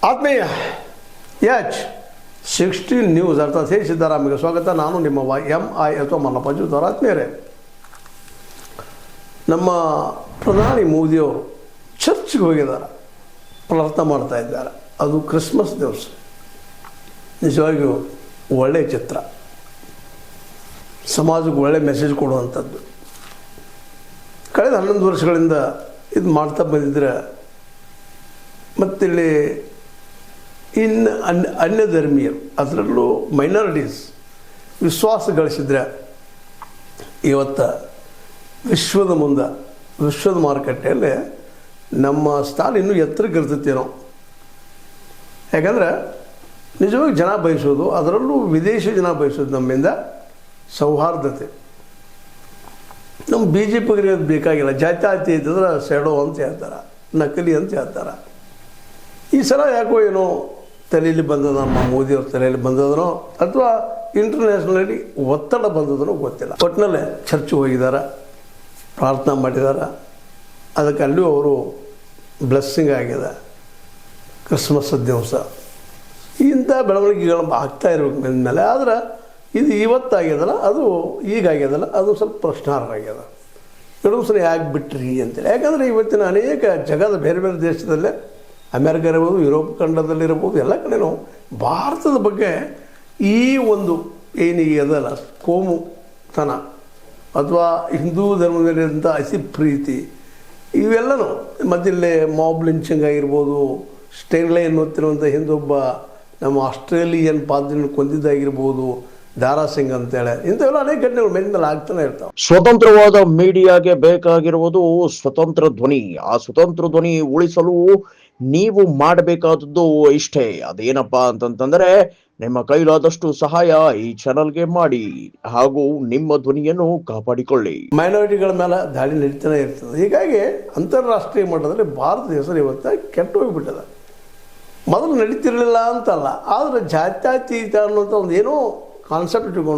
ಆತ್ಮೀಯ H16 news ಅರ್ಥಾತ್ ಹೇ ಸಿದ್ದರಾಮಯ್ಯ ಸ್ವಾಗತ. ನಾನು ನಿಮ್ಮ MI ಅಥವಾ ಮಲ್ಲಪ್ಪ ಜೂತಾರ. ಆತ್ಮೀಯರೇ, ನಮ್ಮ ಪ್ರಧಾನಿ ಮೋದಿಯವರು ಚರ್ಚ್ಗೆ ಹೋಗಿದ್ದಾರೆ, ಪ್ರಾರ್ಥನೆ ಮಾಡ್ತಾ ಇದ್ದಾರೆ. ಅದು ಕ್ರಿಸ್ಮಸ್ ದಿವಸ. ನಿಜವಾಗಿಯೂ ಒಳ್ಳೆಯ ಚಿತ್ರ, ಸಮಾಜಕ್ಕೆ ಒಳ್ಳೆಯ ಮೆಸೇಜ್ ಕೊಡುವಂಥದ್ದು. ಕಳೆದ 11 ವರ್ಷಗಳಿಂದ ಇದು ಮಾಡ್ತಾ ಬಂದಿದ್ದರೆ ಮತ್ತಿಲ್ಲಿ ಇನ್ನು ಅನ್ಯ ಧರ್ಮೀಯರು, ಅದರಲ್ಲೂ ಮೈನಾರಿಟೀಸ್ ವಿಶ್ವಾಸ ಗಳಿಸಿದರೆ ಇವತ್ತು ವಿಶ್ವದ ಮಾರುಕಟ್ಟೆಯಲ್ಲಿ ನಮ್ಮ ಸ್ಥಾನ ಇನ್ನೂ ಎತ್ತರಕ್ಕೆ ಇರ್ತೈತೇನೋ. ಯಾಕಂದರೆ ನಿಜವಾಗಿ ಜನ ಬಯಸೋದು, ಅದರಲ್ಲೂ ವಿದೇಶಿ ಜನ ಬಯಸೋದು ನಮ್ಮಿಂದ ಸೌಹಾರ್ದತೆ. ನಮ್ಮ BJPಗೆ ಅದು ಬೇಕಾಗಿಲ್ಲ. ಜಾತ್ಯಾತಿ ಇದ್ದರೆ ಸೆಡೋ ಅಂತ ಹೇಳ್ತಾರೆ, ನಕಲಿ ಅಂತ ಹೇಳ್ತಾರೆ. ಈ ಸಲ ಯಾಕೋ ಏನೋ ತಲೆಯಲ್ಲಿ ಬಂದದ, ನಮ್ಮ ಮೋದಿಯವ್ರ ತಲೆಯಲ್ಲಿ ಬಂದದನೋ ಅಥವಾ ಇಂಟರ್ನ್ಯಾಷನಲಿ ಒತ್ತಡ ಬಂದದನೋ ಗೊತ್ತಿಲ್ಲ. ಒಟ್ಟಿನಲ್ಲೇ ಚರ್ಚ್ ಹೋಗಿದ್ದಾರೆ, ಪ್ರಾರ್ಥನೆ ಮಾಡಿದ್ದಾರೆ. ಅದಕ್ಕೆ ಅಲ್ಲೂ ಅವರು ಬ್ಲೆಸ್ಸಿಂಗ್ ಆಗಿದೆ. ಕ್ರಿಸ್ಮಸ್ ದಿವಸ ಇಂಥ ಬೆಳವಣಿಗೆಗಳು ಆಗ್ತಾ ಇರಬೇಕು ಮೇಲೆ. ಆದರೆ ಇದು ಇವತ್ತಾಗ್ಯದಲ್ಲ, ಅದು ಈಗಾಗ್ಯದಲ್ಲ, ಅದು ಸ್ವಲ್ಪ ಪ್ರಶ್ನಾರ್ಹ ಆಗ್ಯದ. ಕೆಲವು ಸಲ ಯಾಕೆ ಬಿಟ್ರಿ ಅಂತೇಳಿ. ಯಾಕಂದರೆ ಇವತ್ತಿನ ಅನೇಕ ಜಗದ ಬೇರೆ ಬೇರೆ ದೇಶದಲ್ಲೇ, ಅಮೇರಿಕ ಇರ್ಬೋದು, ಯುರೋಪ್ ಖಂಡದಲ್ಲಿರ್ಬೋದು, ಎಲ್ಲ ಕಡೆನೂ ಭಾರತದ ಬಗ್ಗೆ ಈ ಒಂದು ಏನು ಅದಲ್ಲ ಕೋಮುತನ ಅಥವಾ ಹಿಂದೂ ಧರ್ಮದಲ್ಲಿರುವಂಥ ಅತಿ ಪ್ರೀತಿ ಇವೆಲ್ಲನೂ ಮತ್ತಿಲ್ಲೇ ಮಾಬ್ ಲಿಂಚಿಂಗ್ ಆಗಿರ್ಬೋದು, ಸ್ಟೆರ್ಲೈ ಎನ್ನುತ್ತಿರುವಂಥ ಹಿಂದೊಬ್ಬ ನಮ್ಮ ಆಸ್ಟ್ರೇಲಿಯನ್ ಪಾದ್ರಿಯನ್ನು ಕೊಂದಿದ್ದಾಗಿರ್ಬೋದು, ದಾರಾ ಸಿಂಗ್ ಅಂತೇಳಿ, ಇಂಥವೆಲ್ಲ ಅನೇಕ ಘಟನೆಗಳು ಮೇಲಿಂದ ಆಗ್ತಾನೆ ಇರ್ತಾವೆ. ಸ್ವತಂತ್ರವಾದ ಮೀಡಿಯಾಗೆ ಬೇಕಾಗಿರುವುದು ಸ್ವತಂತ್ರ ಧ್ವನಿ. ಆ ಸ್ವತಂತ್ರ ಧ್ವನಿ ಉಳಿಸಲು ನೀವು ಮಾಡಬೇಕಾದದ್ದು ಇಷ್ಟೇ. ಅದೇನಪ್ಪಾ ಅಂತಂತಂದ್ರೆ, ನಿಮ್ಮ ಕೈಲಾದಷ್ಟು ಸಹಾಯ ಈ ಚಾನಲ್ಗೆ ಮಾಡಿ ಹಾಗೂ ನಿಮ್ಮ ಧ್ವನಿಯನ್ನು ಕಾಪಾಡಿಕೊಳ್ಳಿ. ಮೈನಾರಿಟಿಗಳ ಮೇಲೆ ದಾಳಿ ನಡೀತಾನೆ ಇರ್ತದೆ. ಹೀಗಾಗಿ ಅಂತಾರಾಷ್ಟ್ರೀಯ ಮಟ್ಟದಲ್ಲಿ ಭಾರತದ ಹೆಸರು ಇವತ್ತು ಕೆಟ್ಟು ಹೋಗಿಬಿಟ್ಟದ. ಮೊದಲು ನಡೀತಿರಲಿಲ್ಲ ಅಂತಲ್ಲ, ಆದರೆ ಜಾತ್ಯತೀತ ಅನ್ನೋಂಥ ಒಂದು ಏನೋ ಕಾನ್ಸೆಪ್ಟ್ ಇಟ್ಕೊಂಡು